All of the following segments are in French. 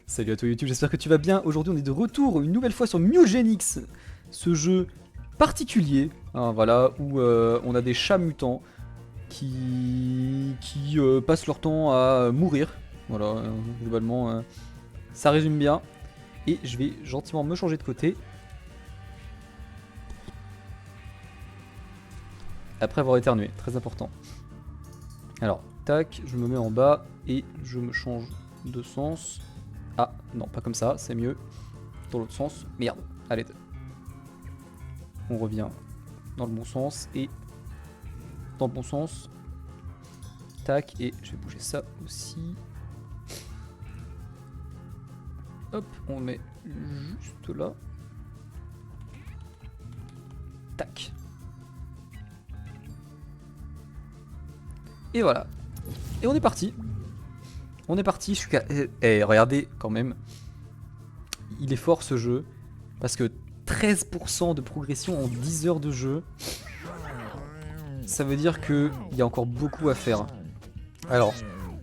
Salut à toi YouTube, j'espère que tu vas bien. Aujourd'hui on est de retour une nouvelle fois sur Mutagenics, ce jeu particulier, hein, voilà, où on a des chats mutants qui passent leur temps à mourir. Voilà, globalement ça résume bien. Et je vais gentiment me changer de côté. Après avoir éternué, très important. Alors, tac, je me mets en bas et je me change de sens. Ah, non, pas comme ça, c'est mieux. Dans l'autre sens. Merde, allez. On revient dans le bon sens et dans le bon sens. Tac, et je vais bouger ça aussi. Hop, on le met juste là. Tac. Et voilà. Et on est parti. On est parti. Je suis regardez quand même. Il est fort ce jeu. Parce que 13% de progression en 10 heures de jeu. Ça veut dire qu'il y a encore beaucoup à faire. Alors,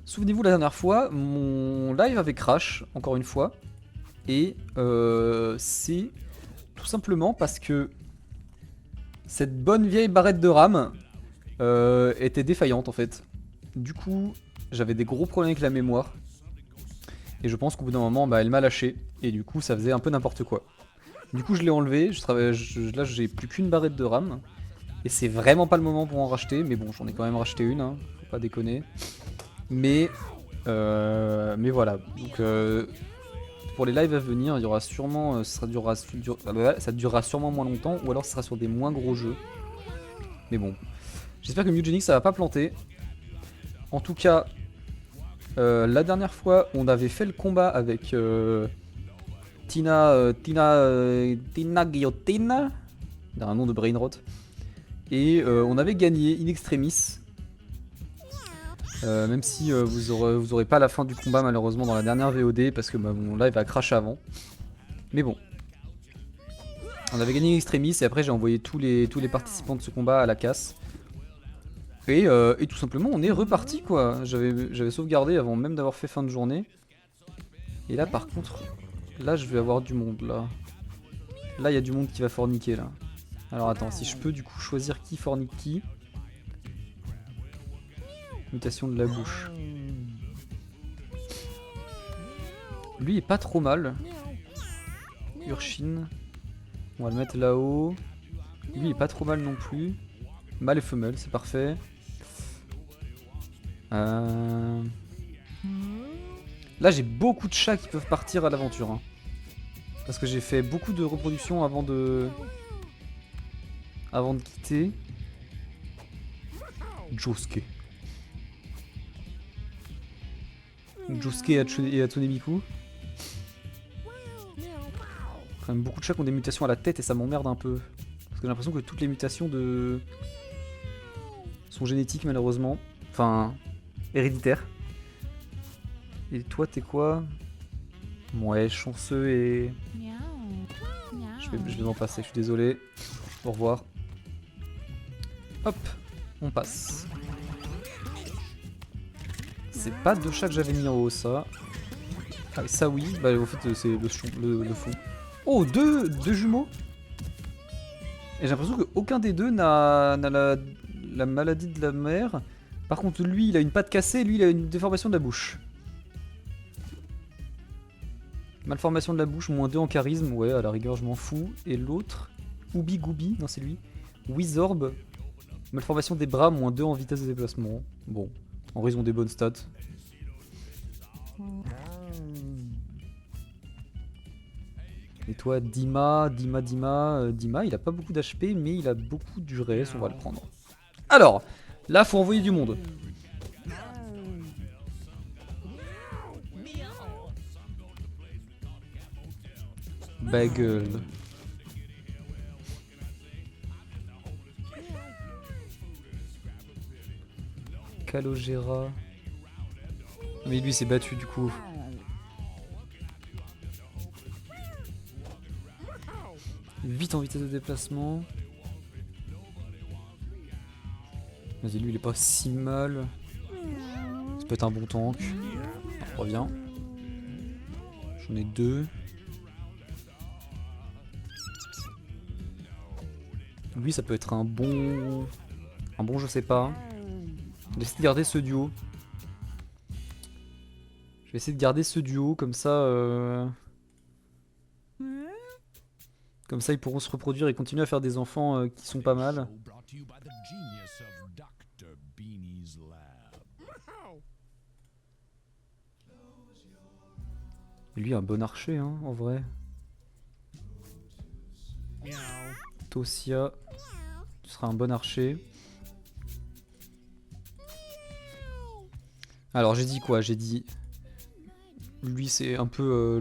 souvenez-vous la dernière fois, mon live avait crash, encore une fois. Et c'est tout simplement parce que cette bonne vieille barrette de RAM était défaillante en fait. Du coup, j'avais des gros problèmes avec la mémoire. Et je pense qu'au bout d'un moment, bah, elle m'a lâché. Et du coup, ça faisait un peu n'importe quoi. Du coup, je l'ai enlevé. Là, j'ai plus qu'une barrette de RAM. Et c'est vraiment pas le moment pour en racheter. Mais bon, j'en ai quand même racheté une. Hein, faut pas déconner. Mais voilà. Donc, pour les lives à venir, il y aura sûrement, ça durera sûrement moins longtemps. Ou alors, ce sera sur des moins gros jeux. Mais bon. J'espère que Mutagenics ça va pas planter. En tout cas, la dernière fois, on avait fait le combat avec Tina Guillotine, un nom de brainrot, et on avait gagné in extremis. Même si vous aurez pas la fin du combat malheureusement dans la dernière VOD parce que mon live a crash avant. Mais bon, on avait gagné in extremis et après j'ai envoyé tous les participants de ce combat à la casse. Et tout simplement on est reparti quoi. J'avais sauvegardé avant même d'avoir fait fin de journée. Et là par contre, là je vais avoir du monde là. Là il y a du monde qui va forniquer là. Alors attends, si je peux du coup choisir qui fornique qui. Mutation de la bouche. Lui est pas trop mal. Urshin. On va le mettre là-haut. Lui est pas trop mal non plus. Mâle et femelle, c'est parfait. Là j'ai beaucoup de chats qui peuvent partir à l'aventure. Hein. Parce que j'ai fait beaucoup de reproductions avant de quitter. Josuke. Josuke et Hatsune Miku. Quand même beaucoup de chats qui ont des mutations à la tête et ça m'emmerde un peu. Parce que j'ai l'impression que toutes les mutations sont génétiques malheureusement. Enfin, héréditaires. Et toi t'es quoi? Ouais, chanceux et... Je vais m'en passer, je suis désolé. Au revoir. Hop, on passe. C'est pas deux chats que j'avais mis en haut, ça. Ah, ça oui, bah au fait c'est le fond. Oh, deux jumeaux. Et j'ai l'impression qu'aucun des deux n'a la maladie de la mère. Par contre, lui, il a une patte cassée, lui, il a une déformation de la bouche. Malformation de la bouche, moins 2 en charisme, ouais, à la rigueur, je m'en fous. Et l'autre, Oubi Gooby, non, c'est lui. Wizorb, malformation des bras, moins 2 en vitesse de déplacement. Bon, en vrai, ils ont des bonnes stats. Et toi, Dima, il a pas beaucoup d'HP, mais il a beaucoup de durée, on va le prendre. Alors, là, faut envoyer du monde. Bagel. Calogera. Mais lui s'est battu du coup. Vite en vitesse de déplacement. Vas-y, lui il est pas si mal. Ça peut être un bon tank. On revient. J'en ai 2. Lui, ça peut être un bon... je sais pas. Je vais essayer de garder ce duo. Je vais essayer de garder ce duo, comme ça... Comme ça, ils pourront se reproduire et continuer à faire des enfants qui sont pas mal. Lui, un bon archer, hein, en vrai. Tosia, tu seras un bon archer. Alors, j'ai dit quoi? J'ai dit... Lui, c'est un peu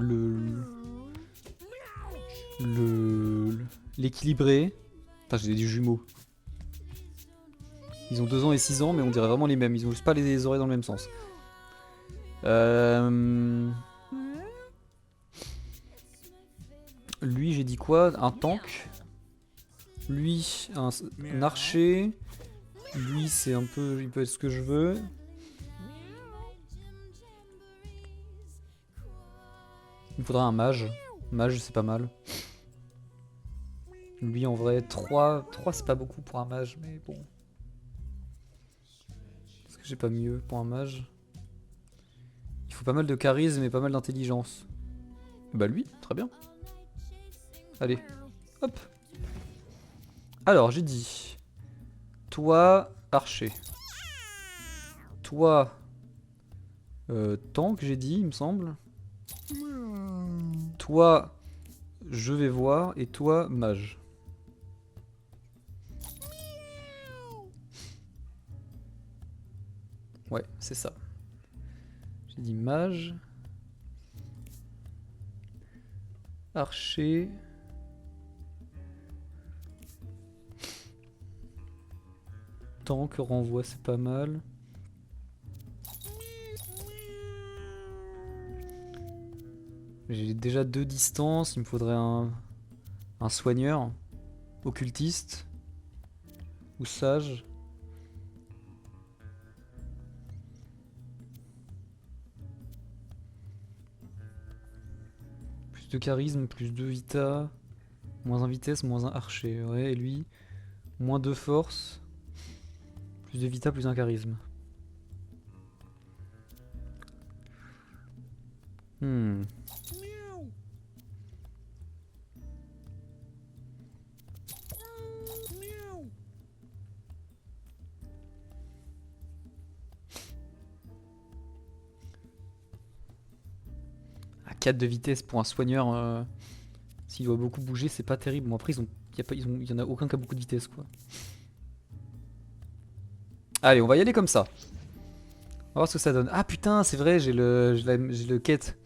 l'équilibré. Putain, j'ai des jumeaux. Ils ont 2 ans et 6 ans, mais on dirait vraiment les mêmes. Ils ont juste pas les oreilles dans le même sens. Lui, j'ai dit quoi? Un tank. Lui, un archer. Lui, c'est un peu... Il peut être ce que je veux. Il me faudra un mage. Mage, c'est pas mal. Lui, en vrai, 3 c'est pas beaucoup pour un mage, mais bon. Est-ce que j'ai pas mieux pour un mage? Il faut pas mal de charisme et pas mal d'intelligence. Bah lui, très bien. Allez, hop. Alors, j'ai dit... Toi, archer. Toi, tank, j'ai dit, il me semble. Toi, je vais voir. Et toi, mage. Ouais, c'est ça. J'ai dit mage. Archer. Tank, renvoi, c'est pas mal. J'ai déjà 2 distances. Il me faudrait un soigneur. Occultiste. Ou sage. Plus de charisme, plus 2 vita. Moins 1 vitesse, moins 1 archer. Ouais, et lui, moins 2 force. Plus de vita, plus 1 charisme. À 4 de vitesse pour un soigneur, s'il doit beaucoup bouger, c'est pas terrible. Bon, après, il y en a aucun qui a beaucoup de vitesse, quoi. Allez, on va y aller comme ça. On va voir ce que ça donne. Ah putain, c'est vrai, j'ai le quête.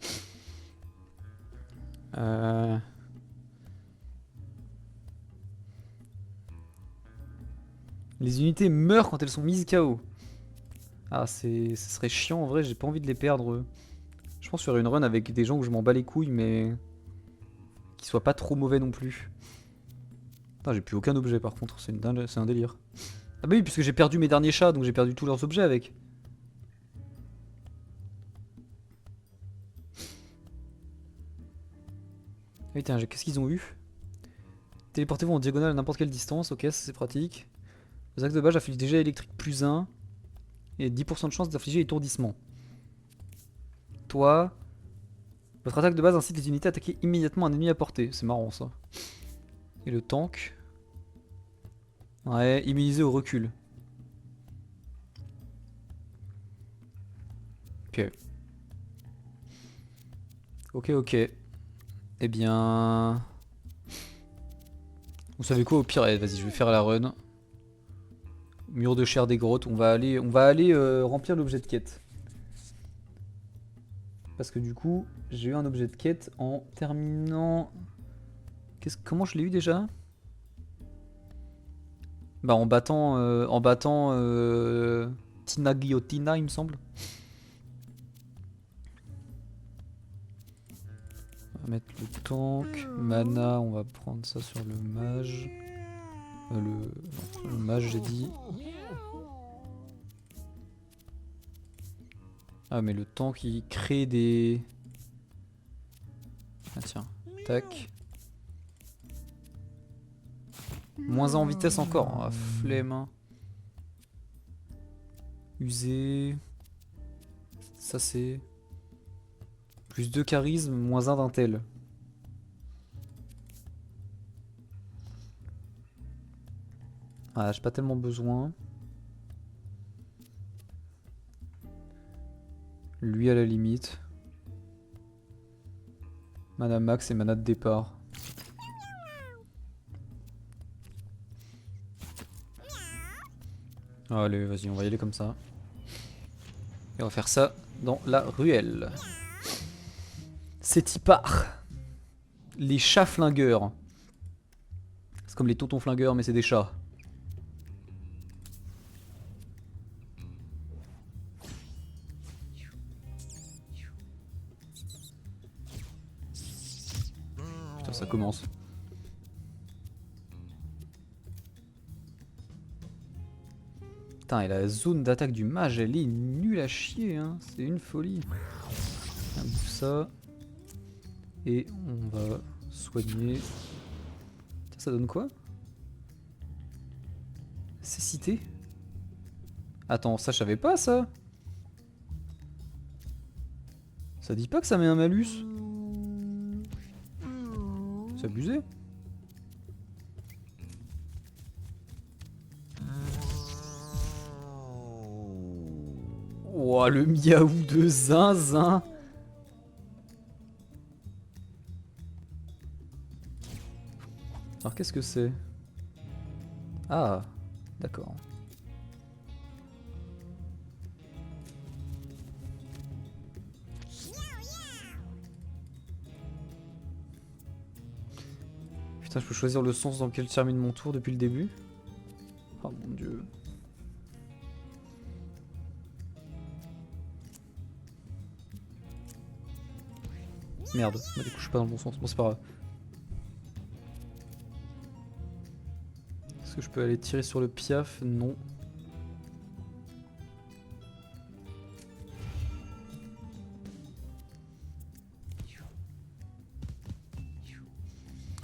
Les unités meurent quand elles sont mises KO. Ah, ce serait chiant en vrai, j'ai pas envie de les perdre. Je pense faire une run avec des gens où je m'en bats les couilles, mais qui soient pas trop mauvais non plus. Putain, j'ai plus aucun objet par contre, c'est un délire. Ah bah oui, puisque j'ai perdu mes derniers chats, donc j'ai perdu tous leurs objets avec. Ah oui, tiens, qu'est-ce qu'ils ont eu? Téléportez-vous en diagonale à n'importe quelle distance, ok, ça c'est pratique. Les axes de base affligent déjà électrique plus 1. Et 10% de chance d'infliger étourdissement. Toi, votre attaque de base incite les unités à attaquer immédiatement un ennemi à portée. C'est marrant ça. Et le tank. Ouais, immunisé au recul. Ok. Ok. Eh bien... Vous savez quoi, au pire, allez, vas-y, je vais faire la run. Mur de chair des grottes, on va aller remplir l'objet de quête. Parce que du coup, j'ai eu un objet de quête en terminant... Comment je l'ai eu déjà? Bah en battant Tina Guillotina, il me semble. On va mettre le tank, mana, on va prendre ça sur le mage. Le mage, j'ai dit. Ah mais le tank il crée des... Ah tiens, tac. Moins 1 en vitesse encore, ah, flemme. Hein. Usé. Ça c'est... Plus 2 charisme, moins 1 d'intel. Ah, j'ai pas tellement besoin. Lui à la limite. Mana max et mana de départ. Allez, vas-y, on va y aller comme ça. Et on va faire ça dans la ruelle. C'est y part. Les chats flingueurs. C'est comme les tontons flingueurs, mais c'est des chats. Putain, ça commence. Putain, et la zone d'attaque du mage, elle est nulle à chier, hein. C'est une folie. On bouffe ça. Et on va soigner. Tiens, ça donne quoi? Cécité? Attends, ça je savais pas ça. Ça dit pas que ça met un malus? C'est abusé. Oh, le miaou de zinzin. Alors qu'est-ce que c'est? Ah, d'accord. Putain, je peux choisir le sens dans lequel je termine mon tour depuis le début? Oh mon dieu. Merde, bah, du coup je suis pas dans le bon sens, bon c'est pas grave. Est-ce que je peux aller tirer sur le piaf? Non.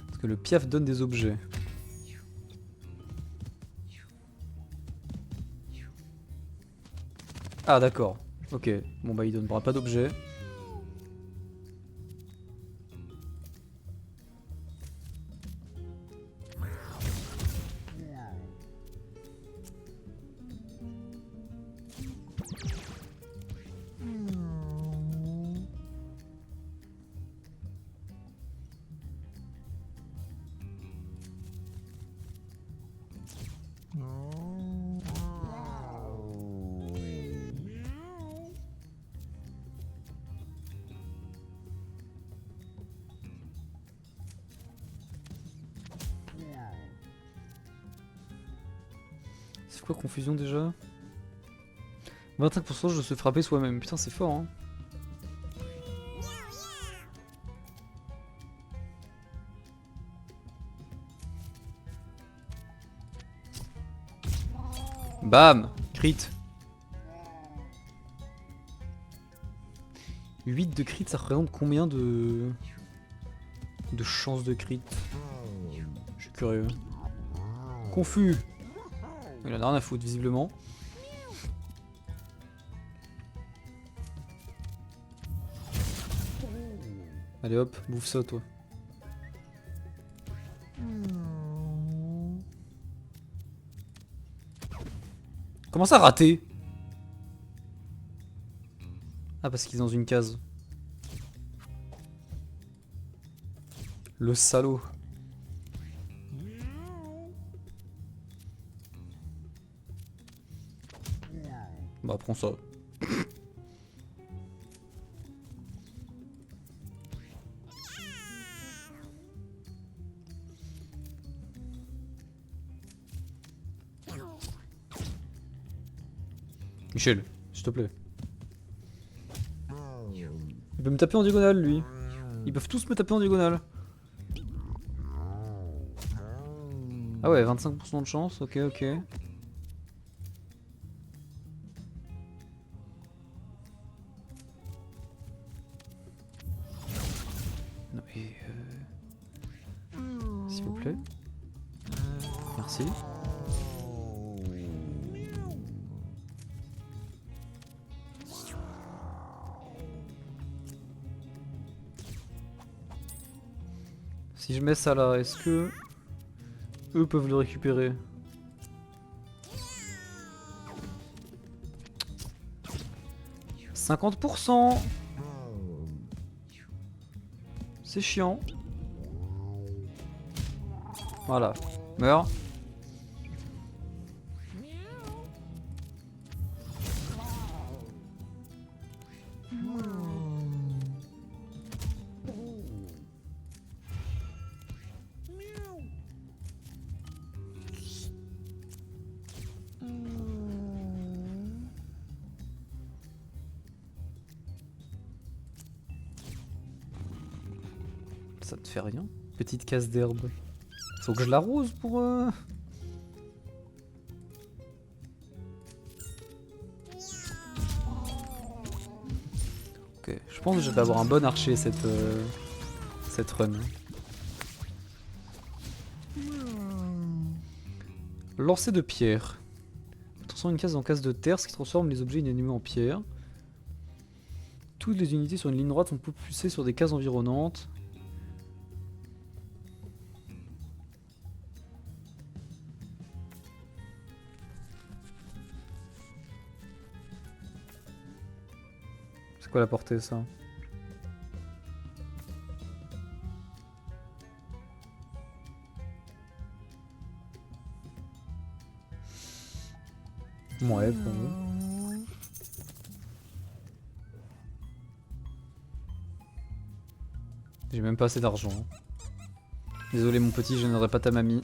Parce que le piaf donne des objets. Ah d'accord, ok. Bon bah il donnera pas d'objets. C'est quoi confusion déjà? 25% de se frapper soi-même, putain c'est fort hein. Bam! Crit. 8 de crit, ça représente combien de chances de crit? Je suis curieux. Confus. Il en a rien à foutre visiblement. Allez hop, bouffe ça toi. Comment ça raté? Ah parce qu'il est dans une case. Le salaud. Bah prends ça. Michel, s'il te plaît. Il peut me taper en diagonale lui. Ils peuvent tous me taper en diagonale. Ah ouais, 25% de chance, ok ok. Non mais Et s'il vous plaît. Merci. Si je mets ça là, est-ce que eux peuvent le récupérer? « 50%. C'est chiant. Voilà. Meurs. Ça te fait rien? Petite casse d'herbe. Faut que je l'arrose pour... Ok, je pense que je vais avoir un bon archer cette run. Lancer de pierre. Transforme une case en case de terre, ce qui transforme les objets inanimés en pierre. Toutes les unités sur une ligne droite sont propulsées sur des cases environnantes. C'est quoi la portée ça? Ouais, bon. J'ai même pas assez d'argent. Désolé mon petit, je n'aurai pas ta mamie.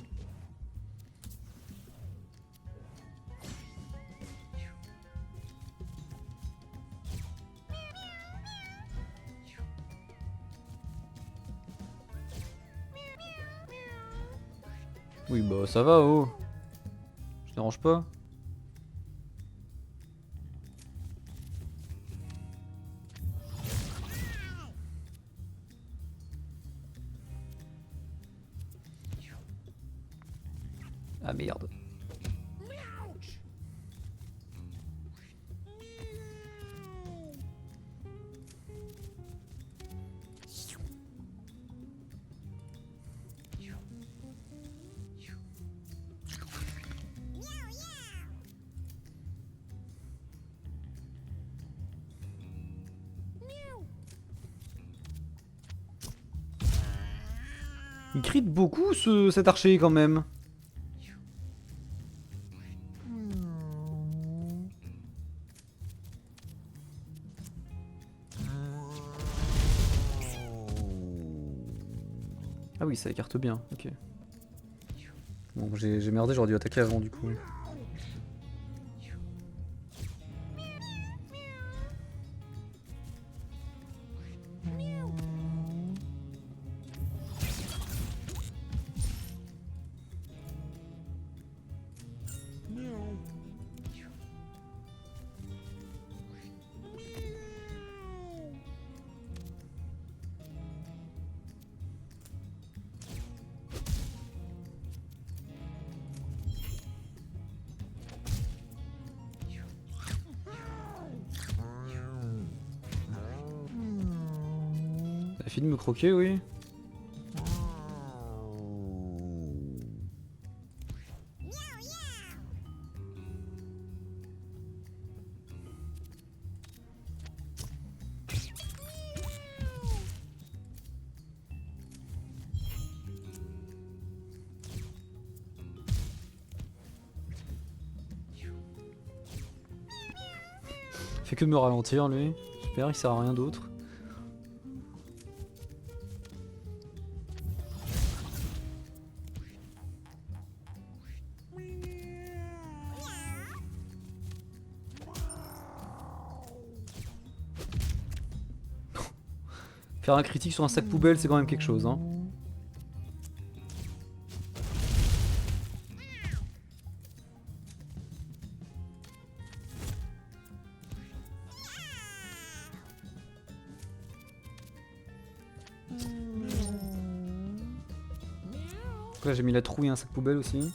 Oui bah ça va oh. Je dérange pas. Ah merde. Il crie beaucoup cet archer quand même. Ah oui, ça écarte bien, ok. Bon, j'ai merdé, j'aurais dû attaquer avant du coup. Ça a fini de me croquer, oui. Fait que de me ralentir lui. Super, il sert à rien d'autre. Faire un critique sur un sac poubelle, c'est quand même quelque chose, hein. Donc là j'ai mis la trouille et un sac poubelle aussi.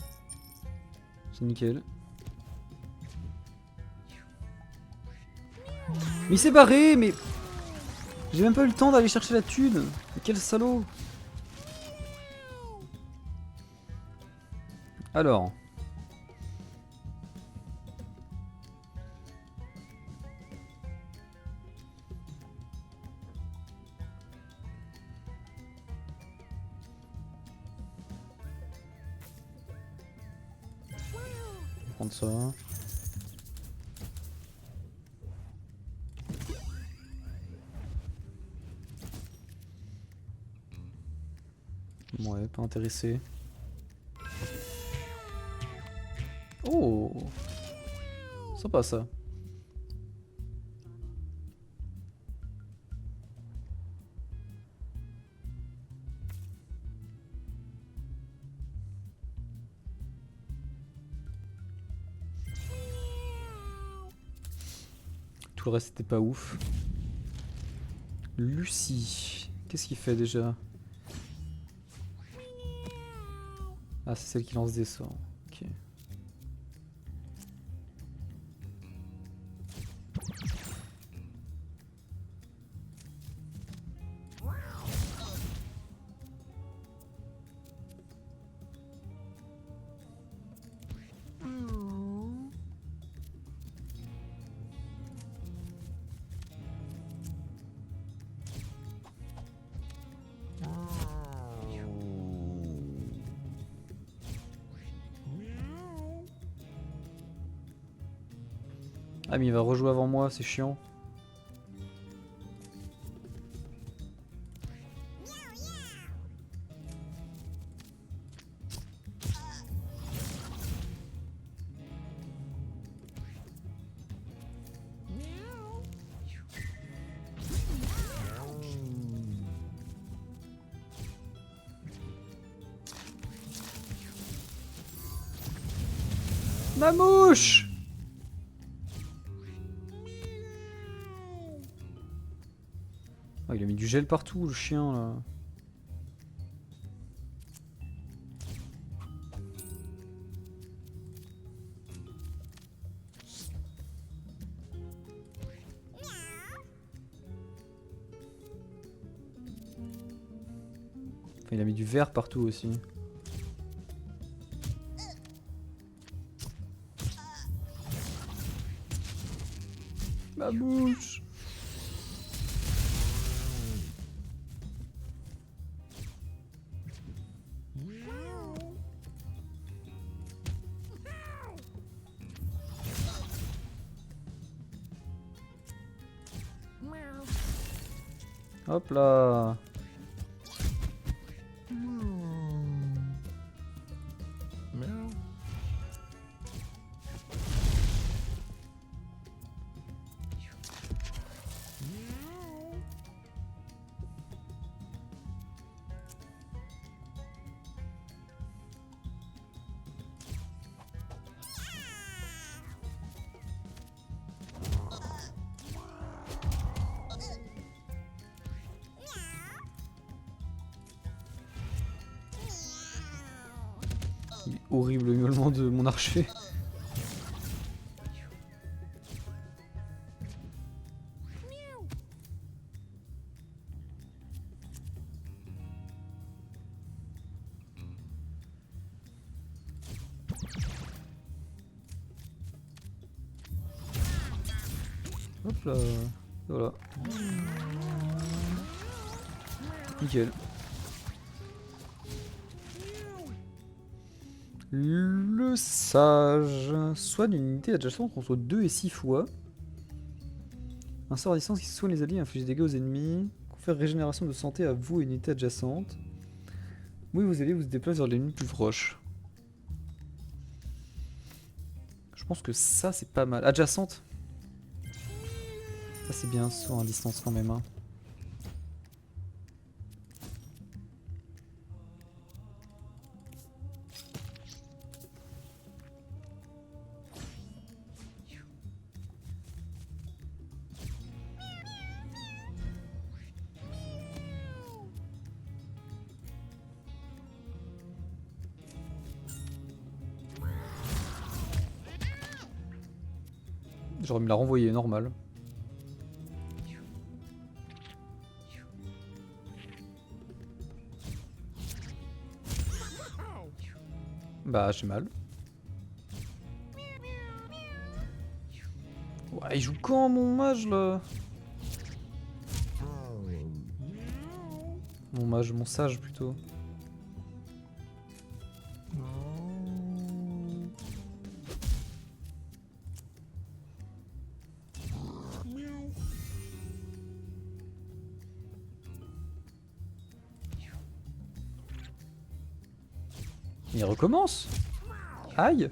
C'est nickel. Mais il s'est barré, mais... J'ai même pas eu le temps d'aller chercher la thune. Mais quel salaud. Alors... Je vais prendre ça. Ouais, pas intéressé. Oh, sympa ça. Tout le reste était pas ouf. Lucie, qu'est-ce qu'il fait déjà? Ah, c'est celle qui lance des sorts. Ok. Ah mais il va rejouer avant moi, c'est chiant. Ma mouche! Oh, il a mis du gel partout, le chien là. Enfin, il a mis du vert partout aussi. Ma bouche. Hop là. Il est horrible le miaulement de mon archer. Hop là. Voilà. Nickel. Le sage soigne une unité adjacente contre 2 et 6 fois. Un sort à distance qui soigne les alliés et inflige des dégâts aux ennemis. Confère régénération de santé à vous et une unité adjacente. Oui, vos alliés vous se déplacent vers l'ennemi plus proche. Je pense que ça c'est pas mal. Adjacente. Ça c'est bien, sort à distance quand même. Hein. J'aurais me la renvoyer, normal. Bah, j'ai mal. Ouais, il joue quand mon mage là? Mon mage, mon sage plutôt. Il recommence. Aïe.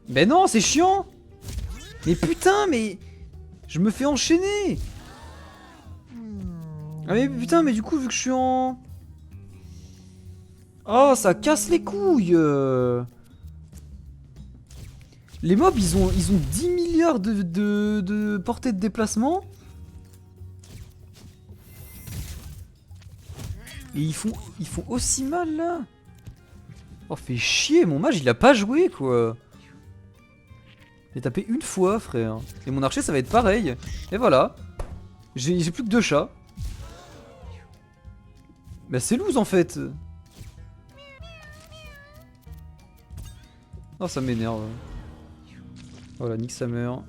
Mais non, c'est chiant. Mais putain, mais... Je me fais enchaîner. Ah mais putain, mais du coup, vu que je suis en... Oh, ça casse les couilles. Les mobs, ils ont 10 milliards de portée de déplacement. Et ils font aussi mal, là. Oh, fait chier, mon mage, il a pas joué, quoi. J'ai tapé une fois, frère. Et mon archer, ça va être pareil. Et voilà. J'ai plus que 2 chats. Bah c'est loose, en fait. Oh, ça m'énerve. Voilà, nique sa mère.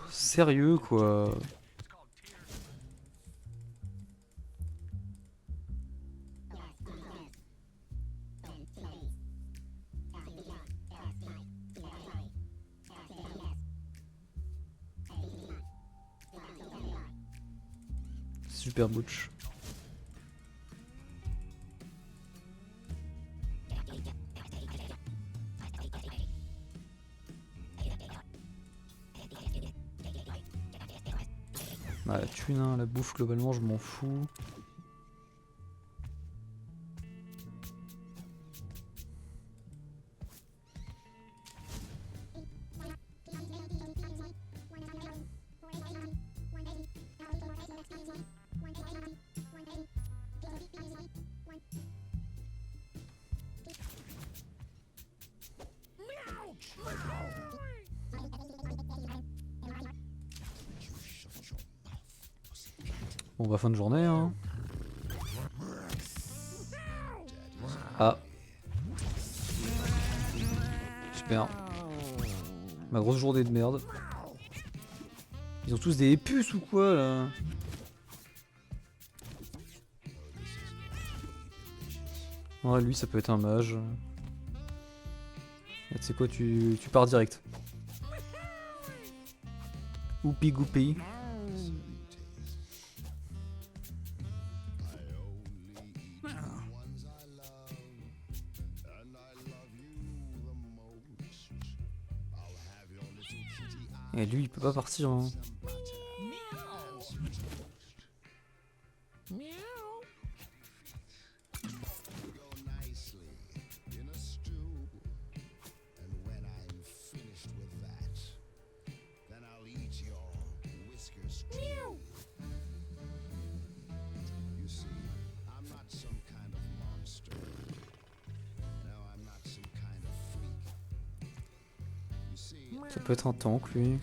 Sérieux, quoi. Super butch. Bah, la thune, hein, la bouffe, globalement, je m'en fous. Bon bah fin de journée hein. Ah. Super. Ma grosse journée de merde. Ils ont tous des puces ou quoi là? Ouais lui ça peut être un mage. Tu sais quoi, tu pars direct. Oupi goupi. Et lui il peut pas partir hein. Ça peut être un tank lui.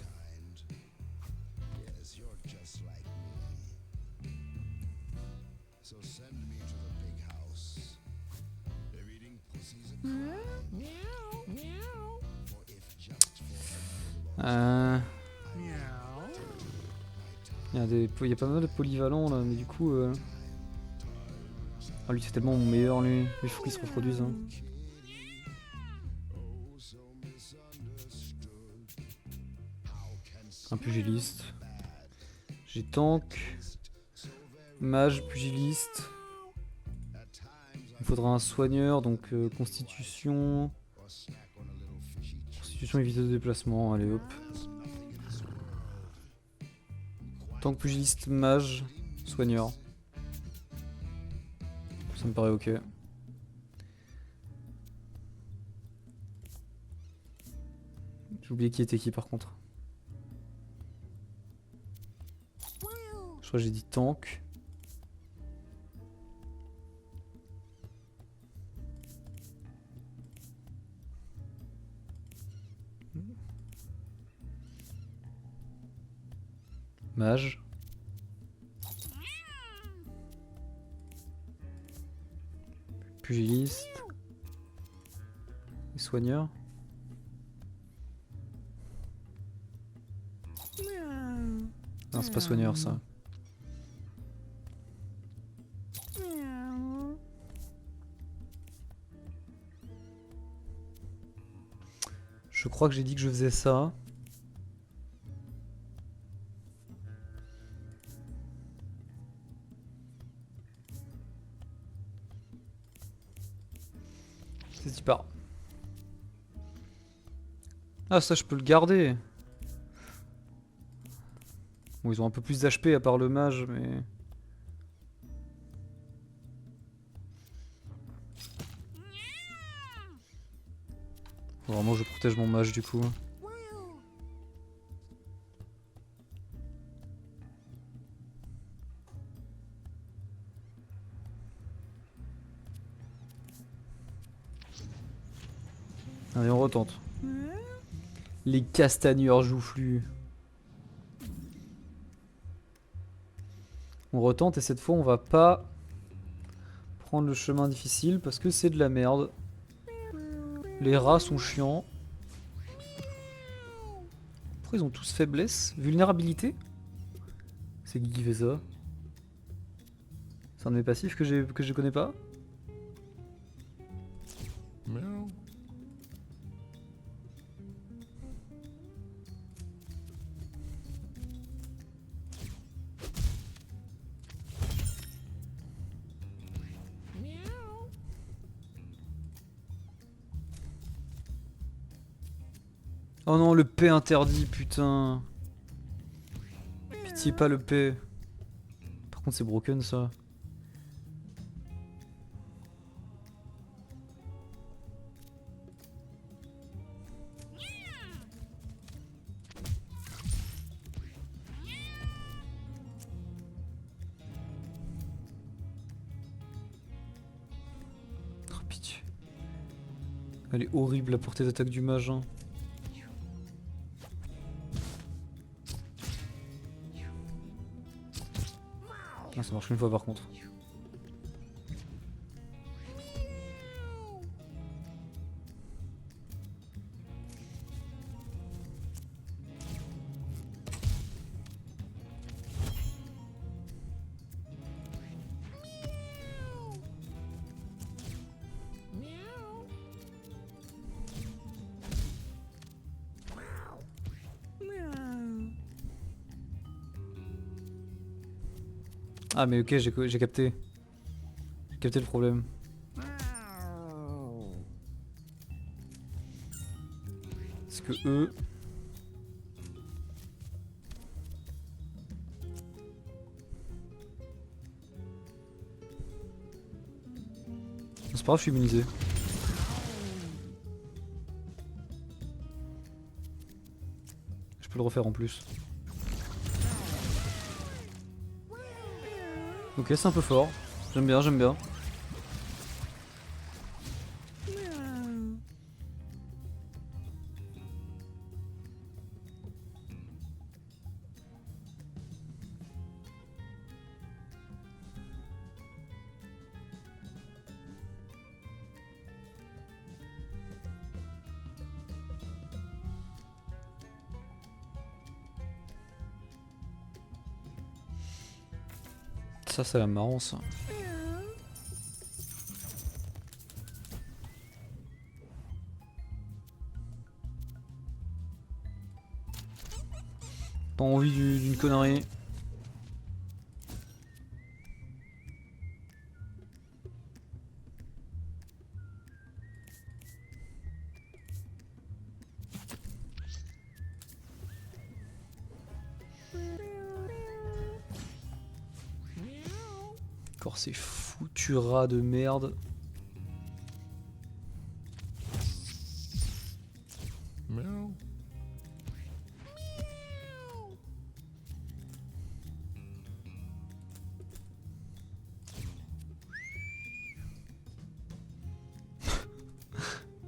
Il y a pas mal de polyvalents là, mais du coup... Ah lui c'est tellement mon meilleur lui, il faut qu'il se reproduise hein. Un pugiliste. J'ai tank. Mage, pugiliste. Il faudra un soigneur, donc constitution. Constitution et vitesse de déplacement, allez hop. Tank, pugiliste, mage, soigneur. Ça me paraît ok. J'ai oublié qui était qui par contre. Je crois que j'ai dit tank. Mage. Pugiliste. Et soigneur. Non, c'est pas soigneur ça. Je crois que j'ai dit que je faisais ça. C'est y part. Ah ça je peux le garder. Bon ils ont un peu plus d'HP à part le mage mais... Faut vraiment que je protège mon mage du coup. Allez on retente. Les castagneurs joufflus. On retente et cette fois on va pas prendre le chemin difficile parce que c'est de la merde. Les rats sont chiants. Pourquoi ils ont tous faiblesse? Vulnérabilité? C'est qui fait ça? C'est un de mes passifs que je connais pas? Miaou. Oh non, le P interdit, putain. Pitié, pas le P. Par contre, c'est broken ça. Oh pitié. Elle est horrible la portée d'attaque du mage. Hein. Ah, ça marche une fois par contre. Ah mais ok, j'ai capté. J'ai capté le problème. Parce que eux... C'est pas grave, je suis immunisé. Je peux le refaire en plus. Ok, c'est un peu fort. J'aime bien, j'aime bien. Ça a l'air marrant ça. Pas envie d'une connerie. Encore ces foutus rats de merde. Miaou.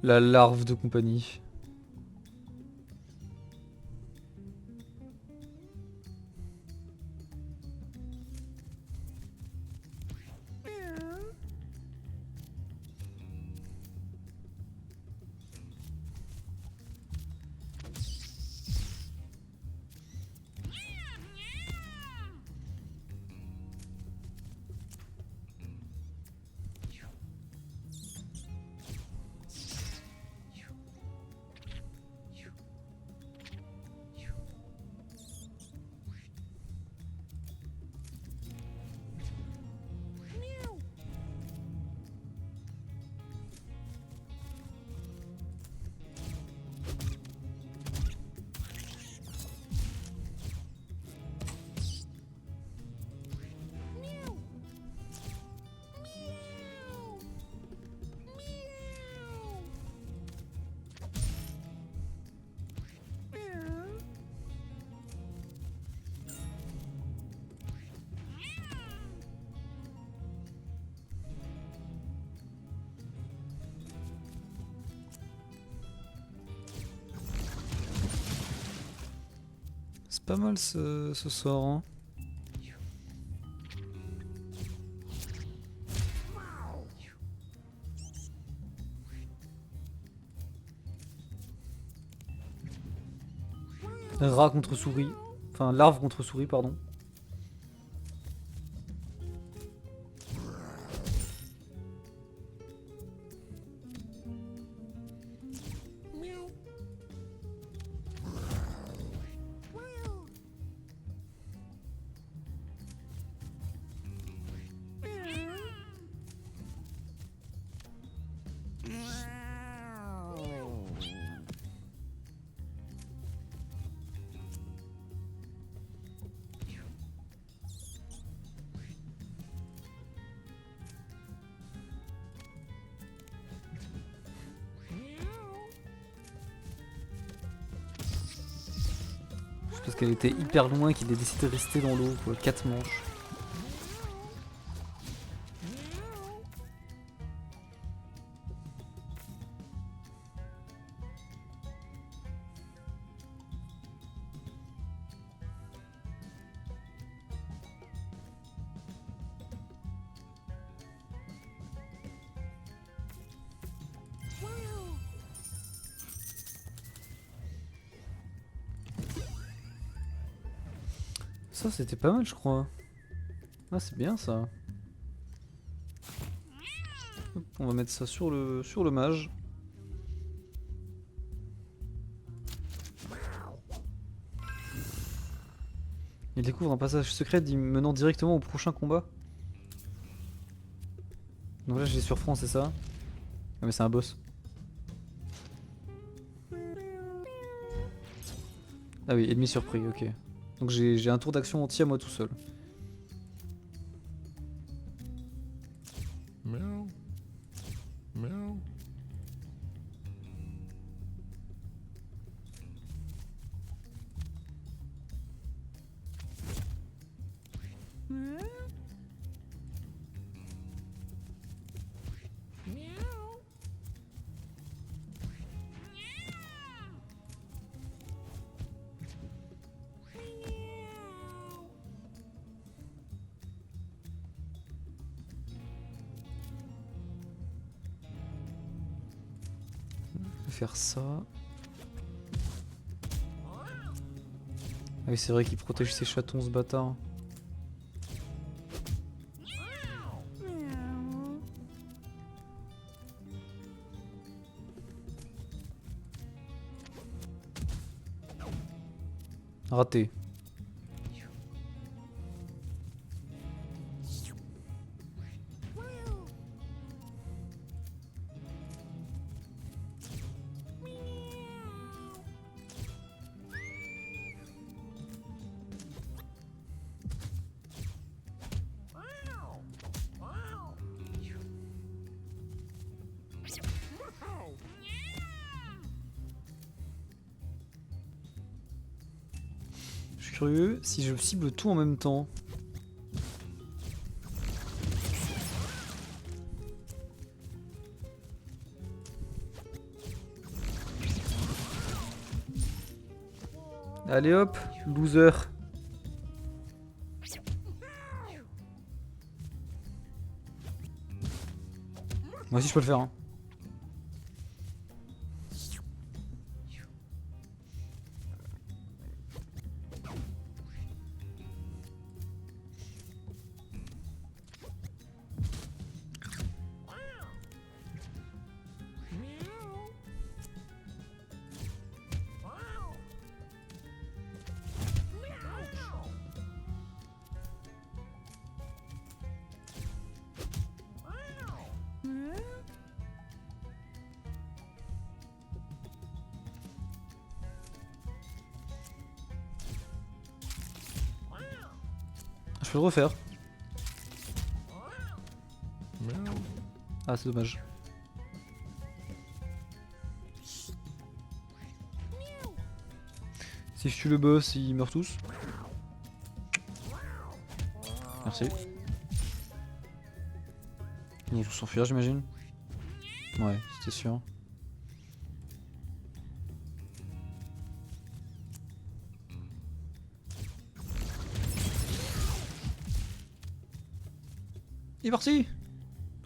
La larve de compagnie. C'est pas mal ce sort, hein. Rat contre souris. Enfin, larve contre souris, pardon. Parce qu'elle était hyper loin qu'il a décidé de rester dans l'eau, quoi. 4 manches. Ça c'était pas mal je crois. Ah c'est bien ça. Hop, on va mettre ça sur le mage. Il découvre un passage secret menant directement au prochain combat. Donc là j'ai sur France, c'est ça? Ah mais c'est un boss. Ah oui, ennemi surpris, ok. Donc j'ai un tour d'action entier à moi tout seul. Miaou. Miaou. Je vais faire ça. Ah oui c'est vrai qu'il protège ses chatons ce bâtard. Raté. Je suis curieux si je cible tout en même temps. Allez hop, loser. Moi aussi je peux le faire. Hein. Je peux le refaire. Meow. Ah c'est dommage. Si je tue le boss, ils meurent tous. Merci. Ils vont tous s'enfuir j'imagine. Ouais, c'était sûr. Il est parti.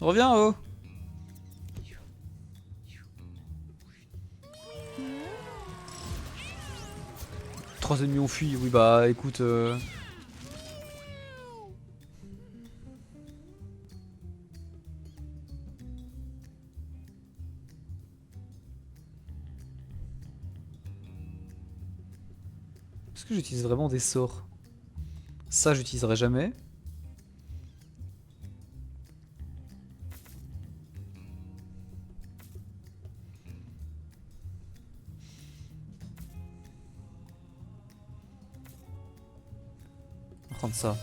Reviens oh. Trois ennemis ont fui, oui bah écoute Est-ce que j'utilise vraiment des sorts? Ça j'utiliserai jamais. On va prendre ça.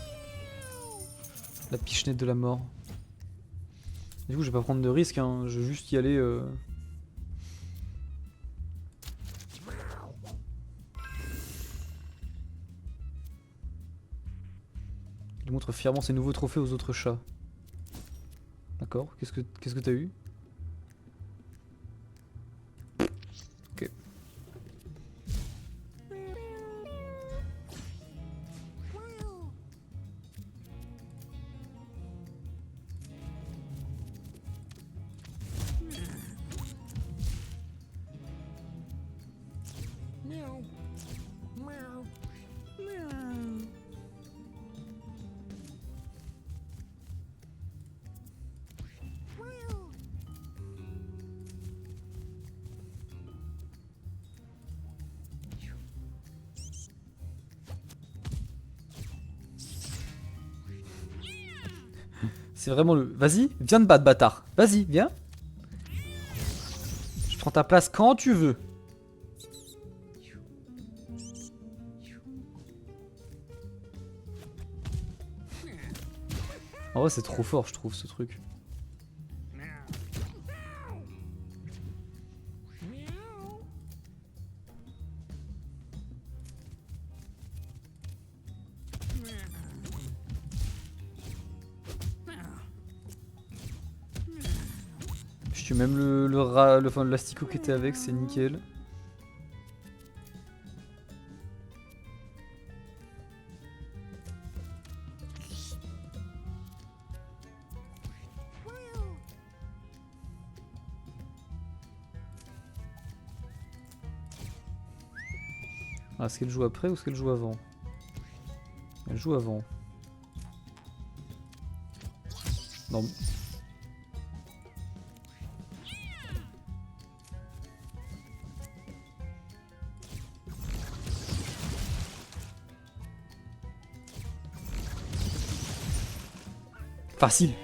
La pichenette de la mort. Du coup je vais pas prendre de risque hein, je vais juste y aller Il montre fièrement ses nouveaux trophées aux autres chats. D'accord, qu'est-ce que t'as eu? Ok. Meow. Meow. C'est vraiment le... Vas-y, viens te battre bâtard. Vas-y, viens. Je prends ta place quand tu veux. En vrai c'est trop fort je trouve ce truc. Je tue même le rat, enfin l'asticot qui était avec, c'est nickel. Ah, est-ce qu'elle joue après ou est-ce qu'elle joue avant? Elle joue avant. Non. Facile.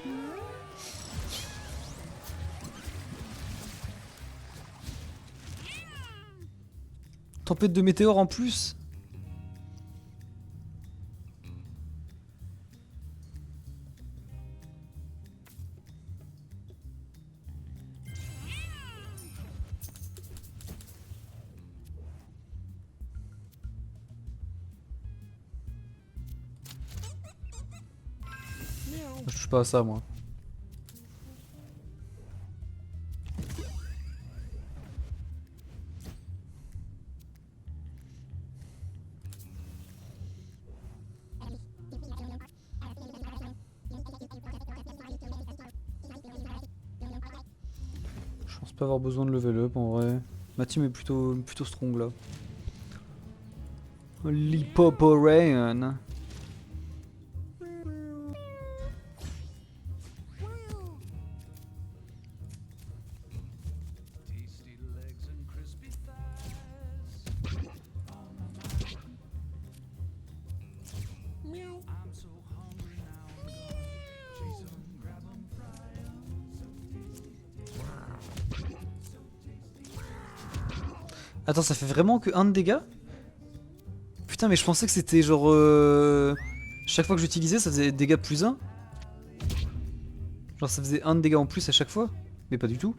Tempête de météores en plus. Je touche pas à ça moi. pas avoir besoin de level up en vrai. Ma team est plutôt strong là. Lipoporain. Meow. Attends, ça fait vraiment que 1 de dégâts? Putain, mais je pensais que c'était genre... chaque fois que j'utilisais, ça faisait dégâts plus 1. Genre ça faisait 1 de dégâts en plus à chaque fois. Mais pas du tout.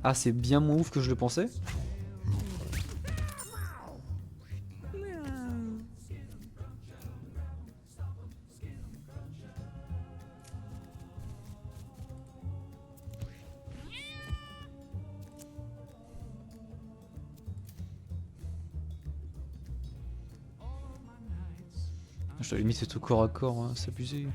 Ah, c'est bien moins ouf que je le pensais. Je dois limite être au corps à corps, hein, c'est abusé.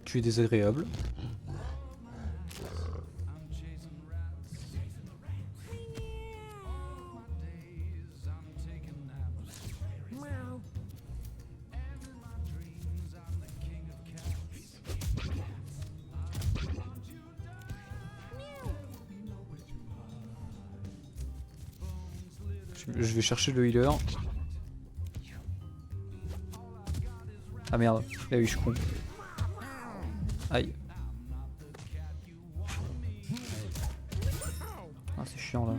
Tu es désagréable. Meow. Je vais chercher le healer. Ah merde, eh oui je suis con. Aïe. Ah c'est chiant là.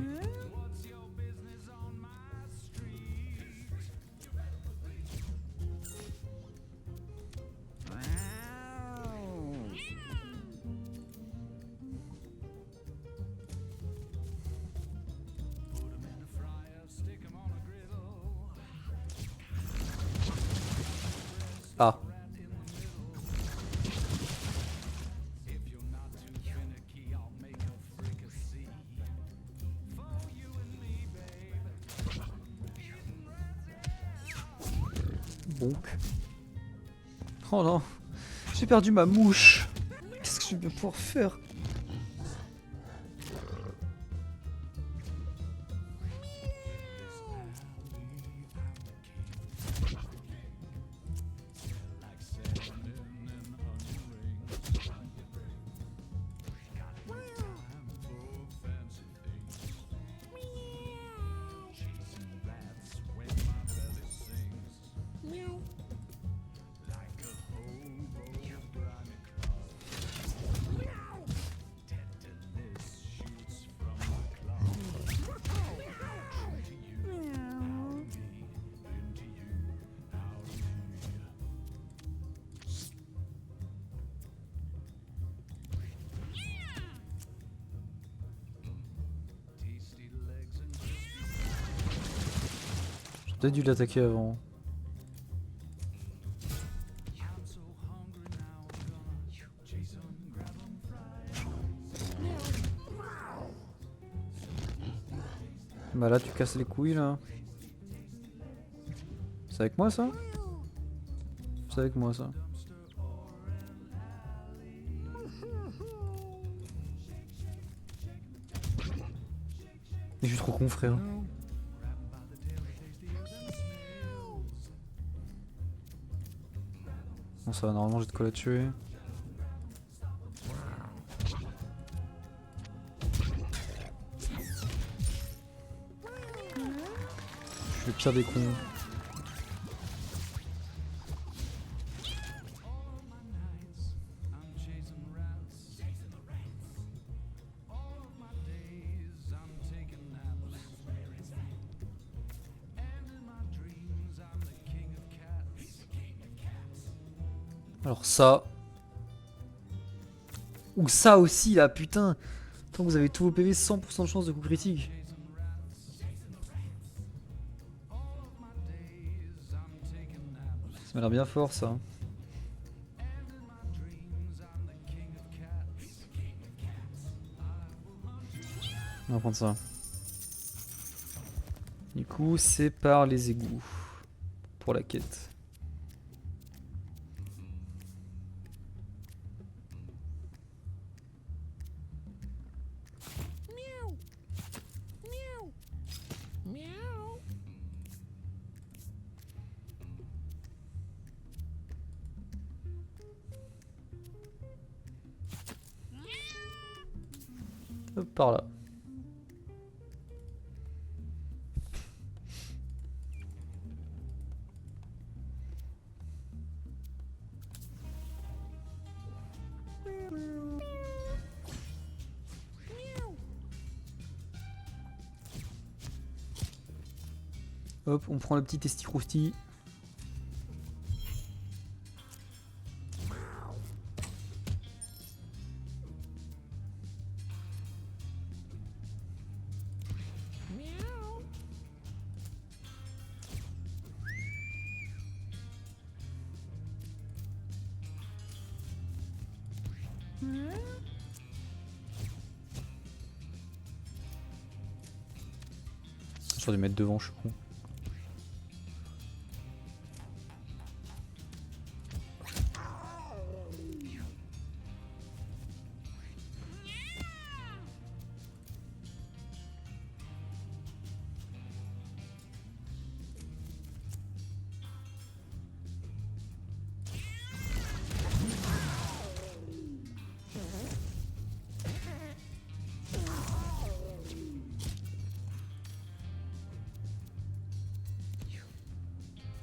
Ah. Donc. Oh non. J'ai perdu ma mouche. Qu'est-ce que je vais pouvoir faire? Meow. J'ai peut-être dû l'attaquer avant. Bah là tu casses les couilles là. C'est avec moi ça? C'est avec moi ça. Mais je suis trop con frère. Bon ça va, normalement j'ai de quoi la tuer. Je suis le pire des cons. Alors ça. Ou ça aussi là, putain. Tant que vous avez tous vos PV, 100% de chance de coup critique. Ça m'a l'air bien fort ça. On va prendre ça. Du coup, c'est par les égouts. Pour la quête. Meow. Meow. Meow. Hop, par là. Hop, on prend le petit testicrousti. Meow. J'aurais dû mettre devant, je suis con.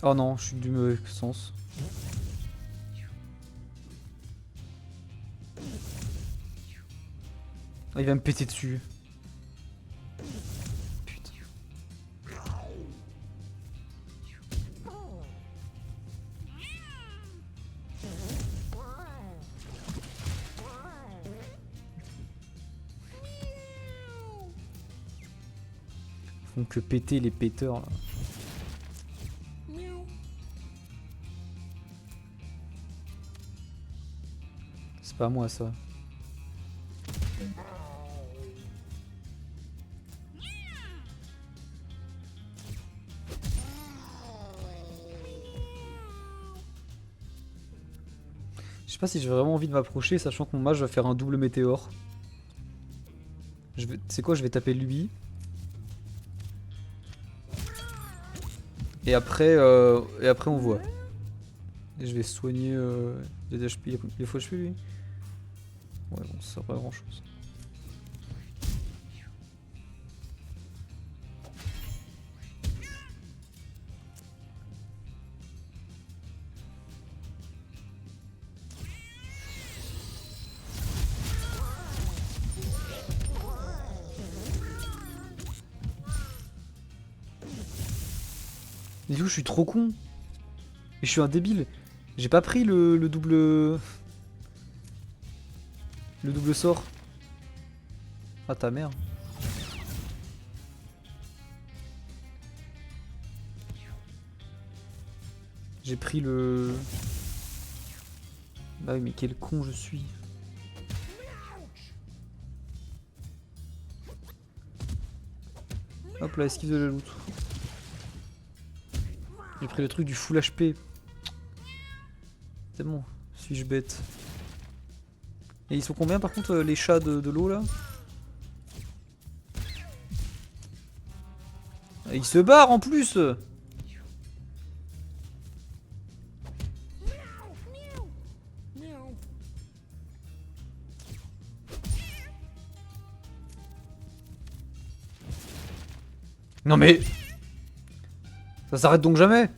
Oh non, je suis du mauvais sens. Ah, il va me péter dessus. Putain. Ils font que péter les péteurs là. Meow. C'est pas à moi ça. Je sais pas si j'ai vraiment envie de m'approcher, sachant que mon mage va faire un double météore. C'est quoi, je vais taper lui. Et après on voit. Et je vais soigner les HP. Il faut HP lui. Ouais bon, ça sert pas à grand chose. Mais du coup, je suis trop con. Et je suis un débile. J'ai pas pris le double. Le double sort. Ah ta mère. J'ai pris le. Bah oui, mais quel con je suis. Hop là, esquive de la loot. J'ai pris le truc du full HP. C'est bon, suis-je bête. Et ils sont combien par contre les chats de l'eau là? Et ils se barrent en plus. Meow. Non mais... Ça s'arrête donc jamais.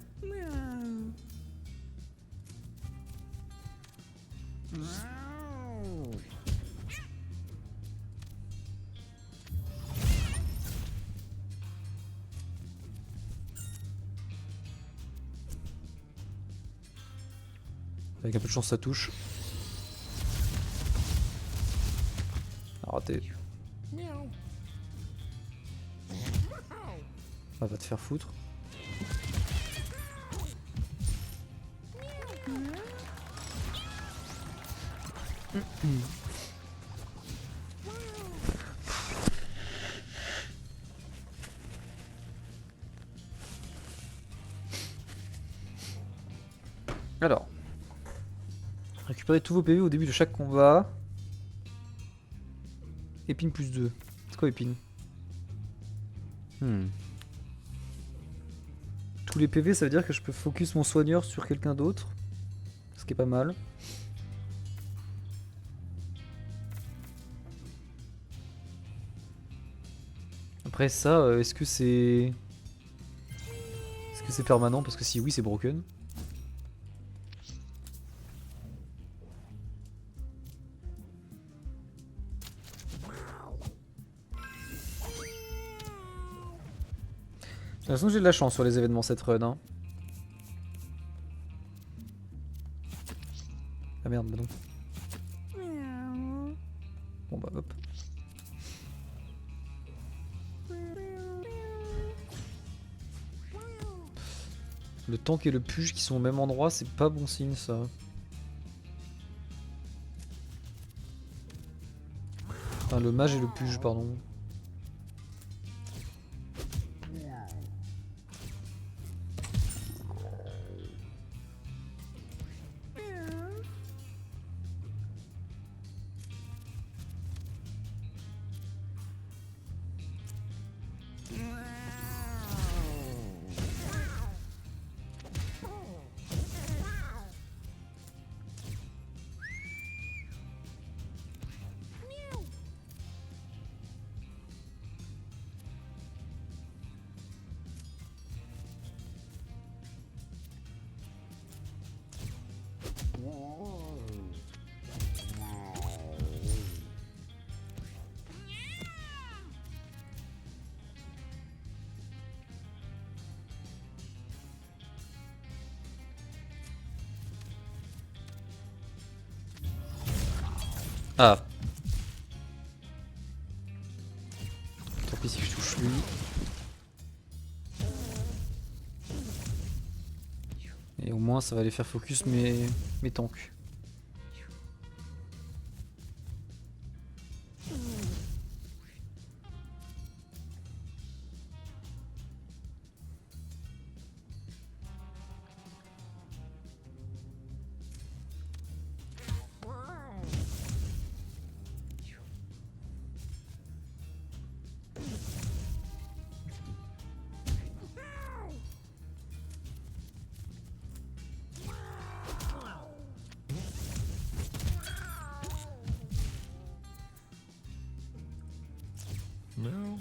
Avec un peu de chance ça touche. Ah, raté. Meow. Ah, va te faire foutre. Récupérez tous vos PV au début de chaque combat. Épine plus 2. C'est quoi épine? Tous les PV, ça veut dire que je peux focus mon soigneur sur quelqu'un d'autre. Ce qui est pas mal. Après ça, est-ce que c'est... Est-ce que c'est permanent? Parce que si oui, c'est broken. De toute façon, j'ai de la chance sur les événements cette run. Hein. Ah merde, bah non. Bon bah hop. Le tank et le puge qui sont au même endroit, c'est pas bon signe ça. Enfin, le mage et le puge, pardon. Ah. Tant pis si je touche lui. Et au moins ça va aller faire focus mes tanks. No.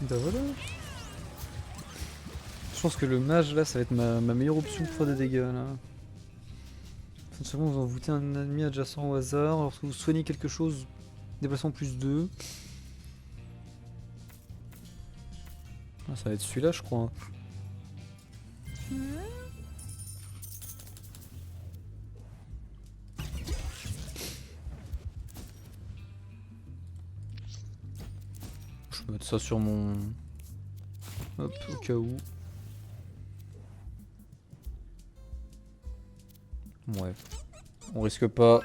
Bah voilà. Je pense que le mage là ça va être ma meilleure option pour faire des dégâts là. Fin de seconde, vous envoûtez un ennemi adjacent au hasard. Lorsque vous soignez quelque chose, déplacement plus 2. Ah, ça va être celui-là je crois. Je vais mettre ça sur mon... Hop, au cas où. Ouais. On risque pas.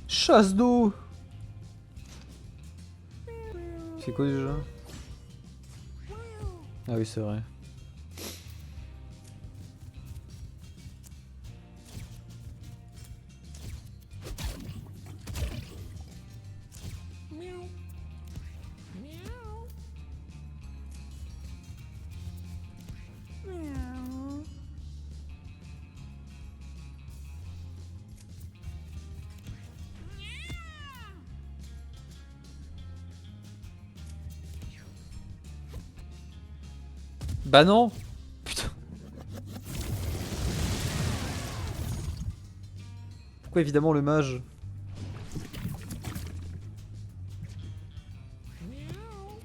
Chasse d'eau. C'est quoi déjà? Ah oui, c'est vrai. Meow. Meow. Meow. Bah non. Putain. Pourquoi évidemment le mage? Meow.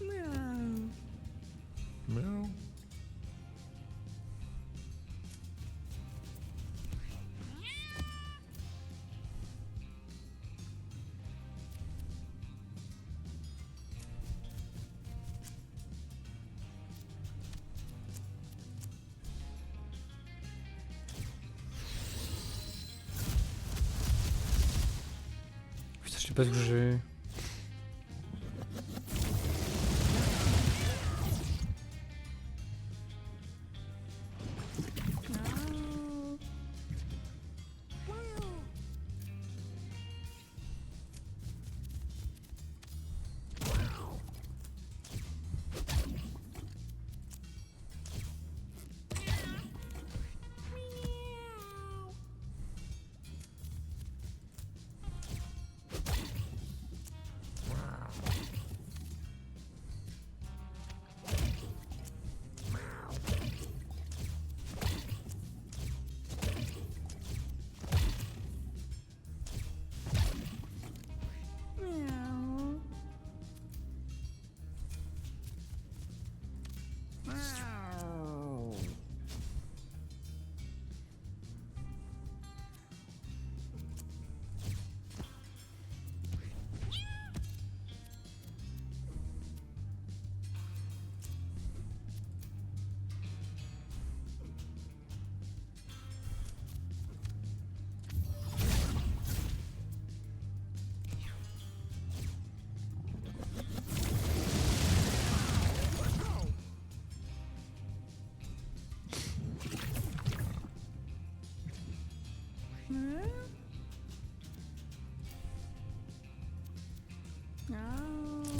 Meow. pas ce que j'ai.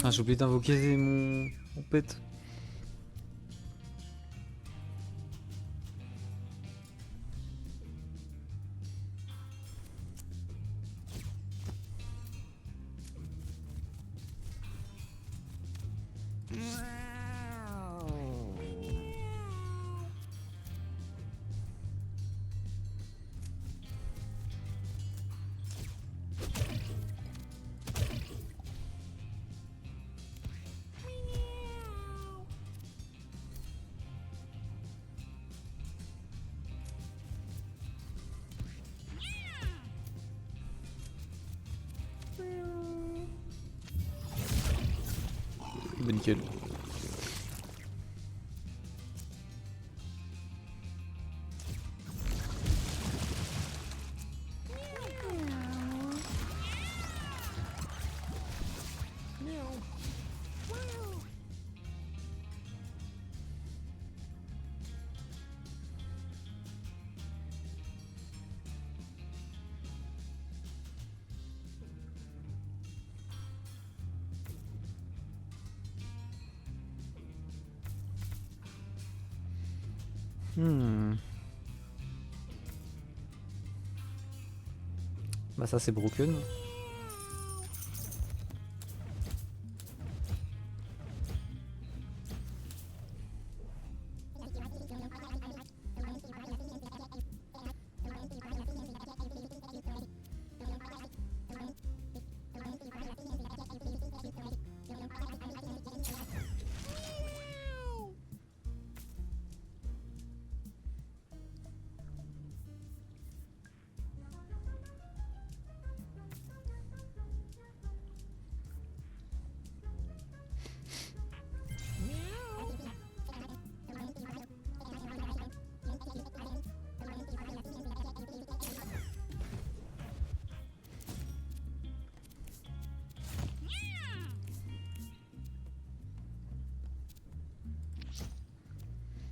Ah, j'ai oublié d'invoquer mon pet. Bah nickel. Bah ça c'est broken.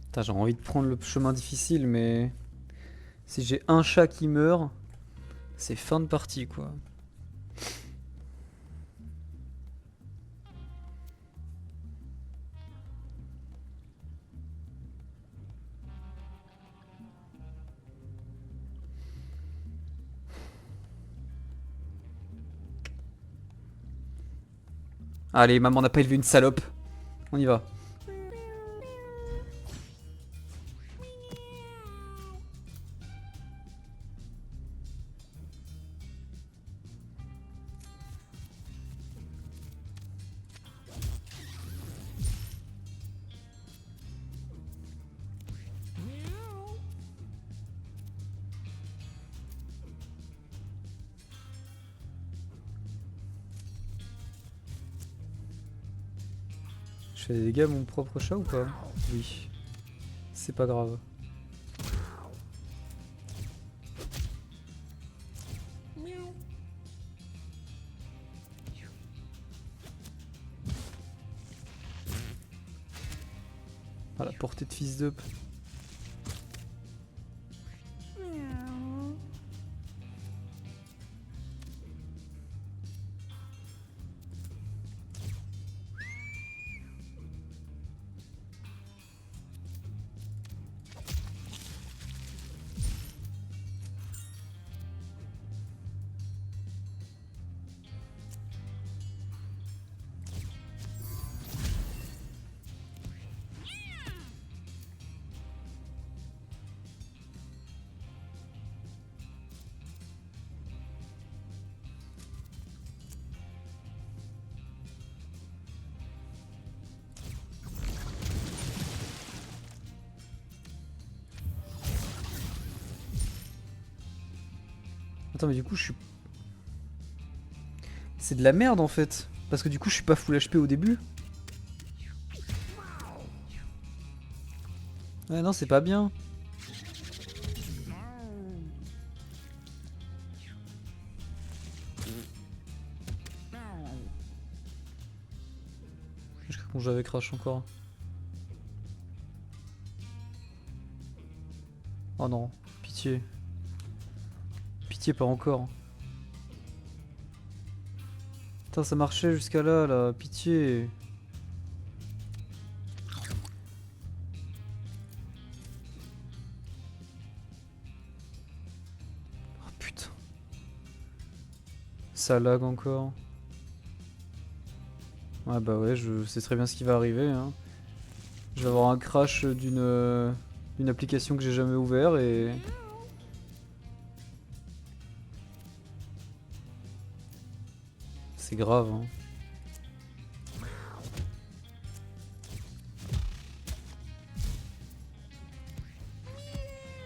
Putain, j'ai envie de prendre le chemin difficile, mais si j'ai un chat qui meurt, c'est fin de partie quoi. Allez, maman n'a pas élevé une salope. On y va. Je fais des dégâts à mon propre chat ou pas? Oui. C'est pas grave. À la portée de fils d'up. Miaou. Attends, mais du coup, je suis. C'est de la merde en fait. Parce que du coup, je suis pas full HP au début. Ouais, non, c'est pas bien. Je crois que mon jeu avec crash encore. Oh non, pitié. Pitié, pas encore. Putain, ça marchait jusqu'à là, là. Pitié. Oh putain. Ça lag encore. Ouais, bah ouais, je sais très bien ce qui va arriver. Hein. Je vais avoir un crash d'une application que j'ai jamais ouvert et. C'est grave. Hein.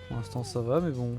Pour l'instant, ça va, mais bon.